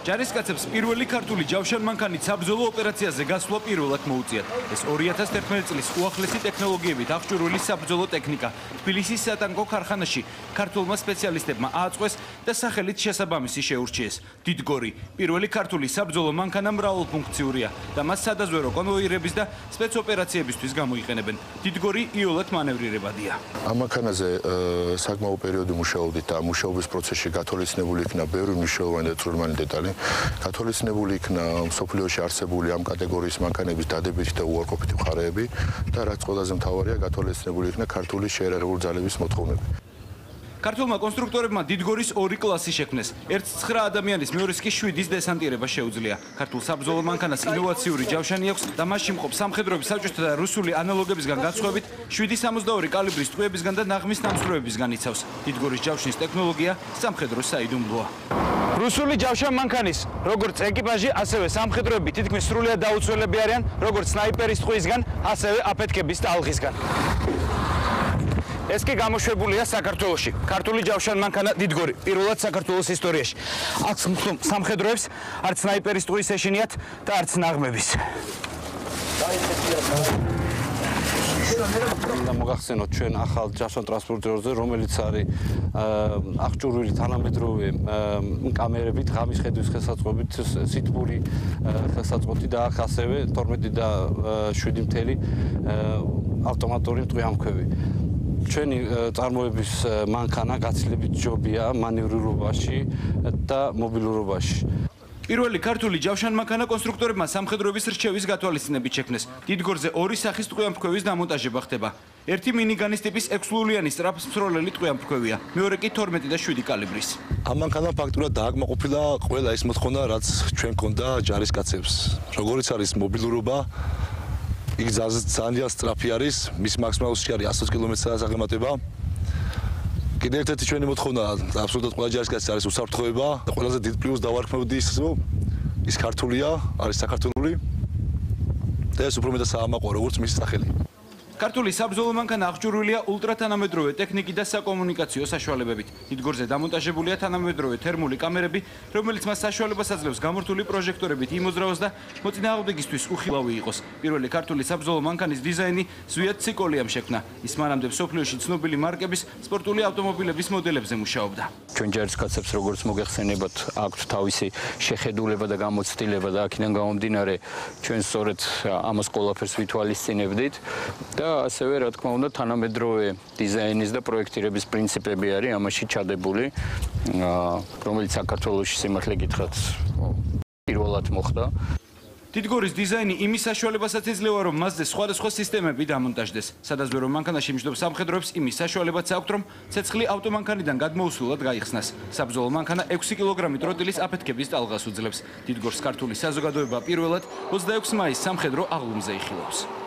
ჯარისკაცებს პირველი ქართული ჯავშანმანქანით საბრძოლო ოპერაციაზე გასვლა პირველად მოუწიათ. ეს 2011 წლის უახლესი ტექნოლოგიებით აღჭურვილი საბრძოლო ტექნიკა თბილისის სატანკო ქარხანაში ქართულმა სპეციალისტებმა ააწყვეს და სახელით შესაბამისი შეურჩიეს. დიდგორი პირველი ქართული საბრძოლო მანქანა მრავალფუნქციურია და მას სადაზვერო კონვოირების და სპეცოპერაციებისთვის გამოიყენებენ. დიდგორი იოლად მანევრირებადია. ამ მანქანაზე საკმაო პერიოდი მუშაობდით და მუშაობის პროცესში გათვალისწინებული იქნა ბევრი მნიშვნელოვანი და წვრილმანი დეტალი. გათვალისწინებული იქნა მსოფლიოში არსებული ამ კატეგორიის მანქანების დადებითი და უარყოფითი მხარეები და რაც ყველაზე მთავარია, გათვალისწინებული იქნა ქართული შეერარებული ძალების მოთხოვნები. ქართულმა კონსტრუქტორებმა დიდგორის ორი კლასი შექმნეს. ერთ 9 ადამიანის, მეორეს კი 7-ის დესანტირება შეუძლია. ქართულ საბრძოლო მანქანას ინოვაციური ჯავშანი აქვს და მასში მყოფ სამხედროების საბჭოთა და რუსული ანალოგებისგან განსხვავებით 7.62 კალიბრის ტყვიებისგან და ნაღმის დამსხვრევებისგან იცავს. დიდგორის ჯავშნის ტექნოლოგია სამხედროს საიდუმლოა. რუსული ჯავშან-მანქანის როგორც ეკიპაჟი, ასევე სამხედროები თითქმის სრულიად დაუცველები არიან როგორც სნაიპერის ტყვიისგან, ასევე აფეთქების ტალღისგან. ეს კი გამოშვებულია საქართველოში. ქართული ჯავშან-მანქანა დიდგორი პირველად საქართველოს ისტორიაში. აქ სამხედროებს არც სნაიპერის ტყვის ეშინიათ და არც ნაღმების. და მოგახსენოთ ჩვენ ახალ ჯავშან ტრანსპორტერზე, რომელიც არის აღჭურვილი თანამედროვე კამერებით, ღამის ხედვის ხელსაწყობით, სითბური ხელსაწყოთი და აქ ასევე 12 და 7 ავტომატური მტყვი-ამქვევი. ჩვენი წარმოების მანქანა გაცილებით ჯობია მანევრირობაში და მობილურობაში. პირველი ქართული ჯავშან-მანქანა კონსტრუქტორებმა სამხედროების რჩევის გათვალისწინებით შექმნეს. დიდგორზე ორი სახის ტყვი-ამქვევის დამონტაჟება ხდება. ერთი მინიგანის ტიპის 6-ლულიანი სწრაფმსროლელი ტყვი-ამქვევია, მეორე კი 12 და 7 კალიბრის. ამ მანქანამ ფაქტურად დააკმაყოფილა ყველა ის მოთხოვნა, რაც ჩვენ გქონდა ჯარისკაცებს. როგორიც არის მობილურობა, იქ ძალიან სწრაფი არის, მის მაქსიმალურში არის 120 კმ/სთ აღემატება. კიდევ ერთ-ერთი ჩვენი მოთხოვნა აბსოლუტურად ყველა ჯარისკაცის არის უსაფრთხოება და ყველაზე დიდ პლუსს დავარქმევდი ის ქართულია, არის საქართველური და ეს უფრო მეტად საამაყო როგორც მისი სახელი. ქართული საბრძოლო მანქანა აღჭურვილია ულტრათანამედროვე ტექნიკით და საკომუნიკაციო საშუალებებით. დიდგორზე დამონტაჟებულია თანამედროვე თერმული კამერები, რომელიც მას საშუალებას აძლევს გამორთული პროჟექტორებით იმოძრავოს და მოწინააღმდეგისთვის უხილავი იყოს. პირველი ქართული საბრძოლო მანქანის დიზაინი ზვიად ციკოლიამ შექმნა. ის მანამდე მსოფლიოში ცნობილი მარკების სპორტული ავტომობილების მოდელებზე მუშაობდა. ჩვენ ჯარისკაცებს როგორც მოგეხსენებათ, აქვთ თავისი შეხედულება და გამოცდილება და აქედან გამომდინარე ჩვენ სწორედ ამას ყველაფერს ვითვალისწინებდით და ასევე რა თქმა უნდა თანამედროვე დიზაინის და პროექტირების პრინციპები არის ამაში ჩადებული, რომელიც საქართველოში სიმართლე გითხრათ პირველად მოხდა. დიდგორის დიზაინი იმის საშუალებასაც იძლევა, რომ მასზე სხვადასხვა სისტემები დამონტაჟდეს. სადაზვერო მანქანაში მჯდომ სამხედროებს იმის საშუალებაც აქვთ, რომ ცეცხლი ავტომანქანიდან გადმოუსულად გაიხსნას. საბრძოლო მანქანა 6 კილოგრამი ტროტილის აფეთქების ტალღას უძლებს. დიდგორს ქართული საზოგადოება პირველად 26 მაისს სამხედრო აღლუმზე იხილავს.